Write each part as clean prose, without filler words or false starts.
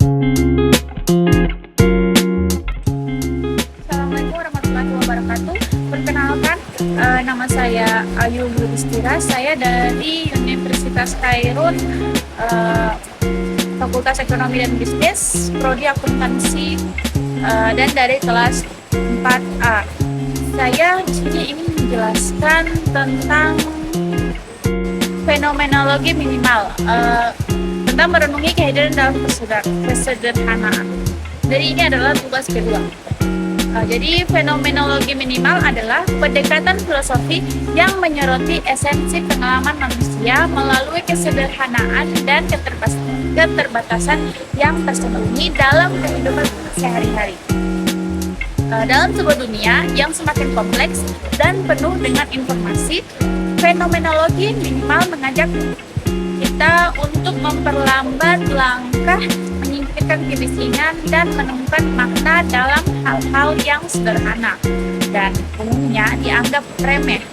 Assalamualaikum warahmatullahi wabarakatuh. Perkenalkan, nama saya Ayu Yudhistira. Saya dari Universitas Kairun, eh, Fakultas Ekonomi dan Bisnis, Prodi Akuntansi, dan dari kelas 4A. Saya di sini ingin menjelaskan tentang fenomenologi minimal, tentang merenungi kehadiran dalam kesederhanaan. Jadi ini adalah tugas kedua. Jadi fenomenologi minimal adalah pendekatan filosofi yang menyoroti esensi pengalaman manusia melalui kesederhanaan dan keterbatasan yang tersembunyi dalam kehidupan sehari-hari. Dalam sebuah dunia yang semakin kompleks dan penuh dengan informasi, fenomenologi minimal mengajak kita untuk memperlambat langkah, menyingkirkan kebisingan, dan menemukan makna dalam hal-hal yang sederhana dan umumnya dianggap remeh.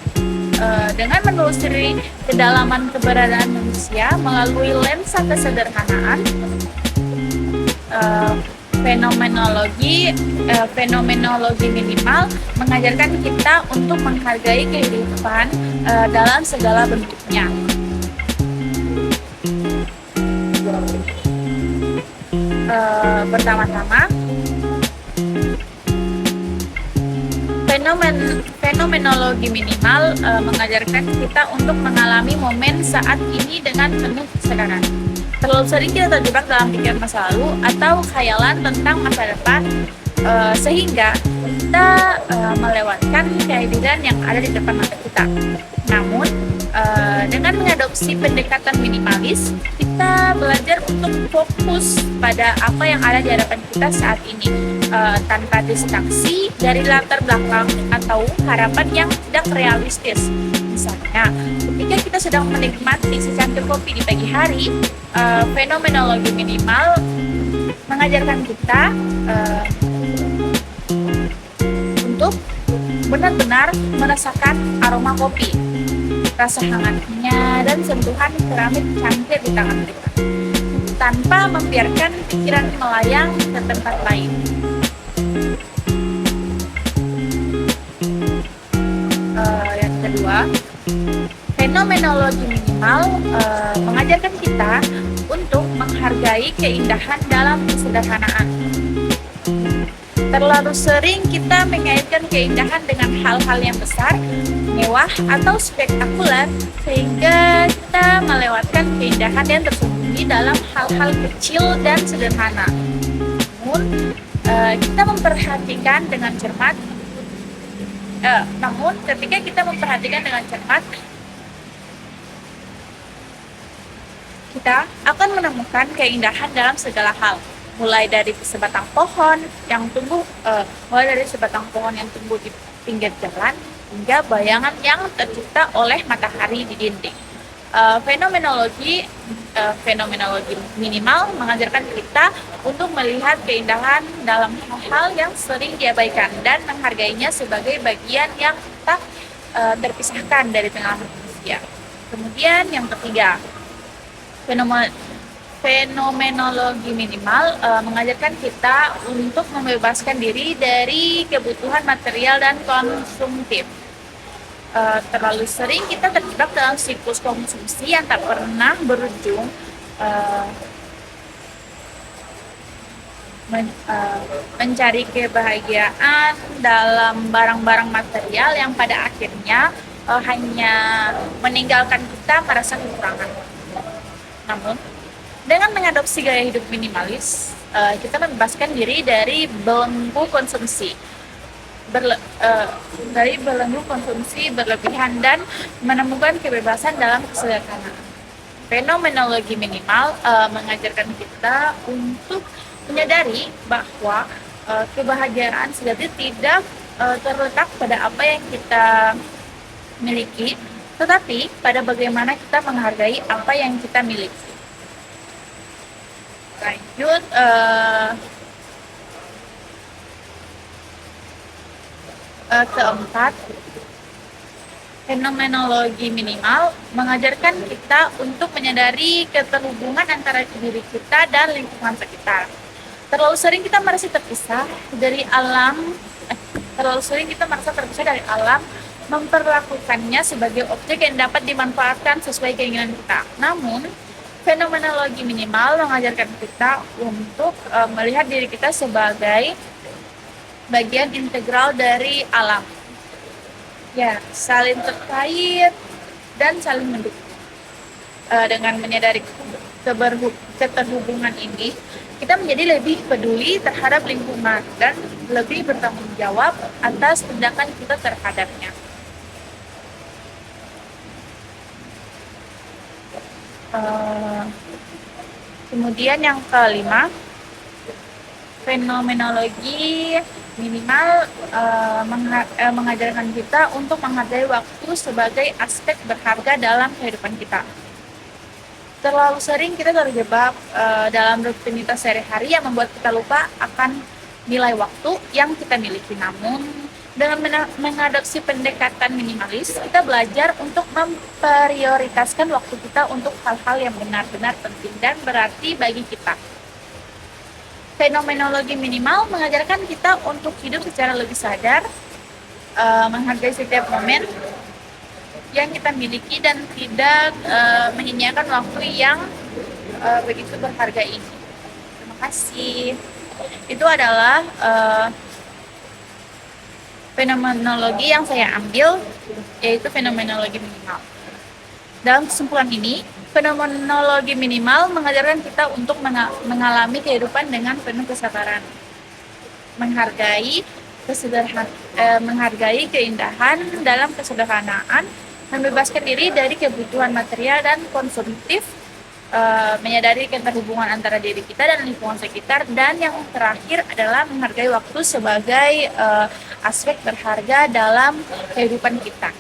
Dengan menelusuri kedalaman keberadaan manusia melalui lensa kesederhanaan, fenomenologi minimal mengajarkan kita untuk menghargai kehidupan dalam segala bentuknya. Pertama-tama, fenomenologi minimal mengajarkan kita untuk mengalami momen saat ini dengan penuh kesadaran. Terlalu sering kita terjebak dalam pikiran masa lalu atau khayalan tentang masa depan, sehingga kita melewatkan kehadiran yang ada di depan mata kita. Namun, dengan mengadopsi pendekatan minimalis, kita belajar untuk fokus pada apa yang ada di hadapan kita saat ini, tanpa distraksi dari latar belakang atau harapan yang tidak realistis. Misalnya, ketika kita sedang menikmati secangkir kopi di pagi hari, fenomenologi minimal mengajarkan kita untuk benar-benar merasakan aroma kopi, rasa hangatnya, dan sentuhan keramik cangkir di tangan kita, tanpa membiarkan pikiran melayang ke tempat lain. Yang kedua, fenomenologi minimal mengajarkan kita untuk menghargai keindahan dalam kesederhanaan. Terlalu sering kita mengaitkan keindahan dengan hal-hal yang besar, mewah, atau spektakuler, sehingga kita melewatkan keindahan yang tersembunyi dalam hal-hal kecil dan sederhana. Namun ketika kita memperhatikan dengan cermat, kita akan menemukan keindahan dalam segala hal, mulai dari sebatang pohon yang tumbuh di pinggir jalan, hingga bayangan yang tercipta oleh matahari di dinding. Fenomenologi minimal mengajarkan kita untuk melihat keindahan dalam hal-hal yang sering diabaikan dan menghargainya sebagai bagian yang tak terpisahkan dari pengalaman manusia. Kemudian yang ketiga, fenomenologi minimal mengajarkan kita untuk membebaskan diri dari kebutuhan material dan konsumtif. Terlalu sering kita terjebak dalam siklus konsumsi yang tak pernah berujung, mencari kebahagiaan dalam barang-barang material yang pada akhirnya hanya meninggalkan kita merasa kekurangan. Namun, dengan mengadopsi gaya hidup minimalis, kita membebaskan diri dari belenggu konsumsi berlebihan dan menemukan kebebasan dalam kesederhanaan. Fenomenologi minimal mengajarkan kita untuk menyadari bahwa kebahagiaan sejati tidak terletak pada apa yang kita miliki, tetapi pada bagaimana kita menghargai apa yang kita miliki. Lanjut, keempat, fenomenologi minimal mengajarkan kita untuk menyadari keterhubungan antara diri kita dan lingkungan sekitar. Terlalu sering kita merasa terpisah dari alam, terlalu sering kita merasa terpisah dari alam, memperlakukannya sebagai objek yang dapat dimanfaatkan sesuai keinginan kita. Namun, fenomenologi minimal mengajarkan kita untuk melihat diri kita sebagai bagian integral dari alam. Ya, saling terkait dan saling mendukung. Dengan menyadari keterhubungan ini, kita menjadi lebih peduli terhadap lingkungan dan lebih bertanggung jawab atas tindakan kita terhadapnya. Kemudian yang kelima, fenomenologi minimal mengajarkan kita untuk menghargai waktu sebagai aspek berharga dalam kehidupan kita. Terlalu sering kita terjebak dalam rutinitas sehari-hari yang membuat kita lupa akan nilai waktu yang kita miliki. Namun, dengan mengadopsi pendekatan minimalis, kita belajar untuk memprioritaskan waktu kita untuk hal-hal yang benar-benar penting dan berarti bagi kita. Fenomenologi minimal mengajarkan kita untuk hidup secara lebih sadar, menghargai setiap momen yang kita miliki dan tidak menyia-nyiakan waktu yang begitu berharga ini. Terima kasih. Itu adalah fenomenologi yang saya ambil, yaitu fenomenologi minimal. Dalam kesimpulan ini, fenomenologi minimal mengajarkan kita untuk mengalami kehidupan dengan penuh kesabaran, menghargai keindahan dalam kesederhanaan, membebaskan diri dari kebutuhan material dan konsumtif, menyadari keterhubungan antara diri kita dan lingkungan sekitar, dan yang terakhir adalah menghargai waktu sebagai aspek berharga dalam kehidupan kita.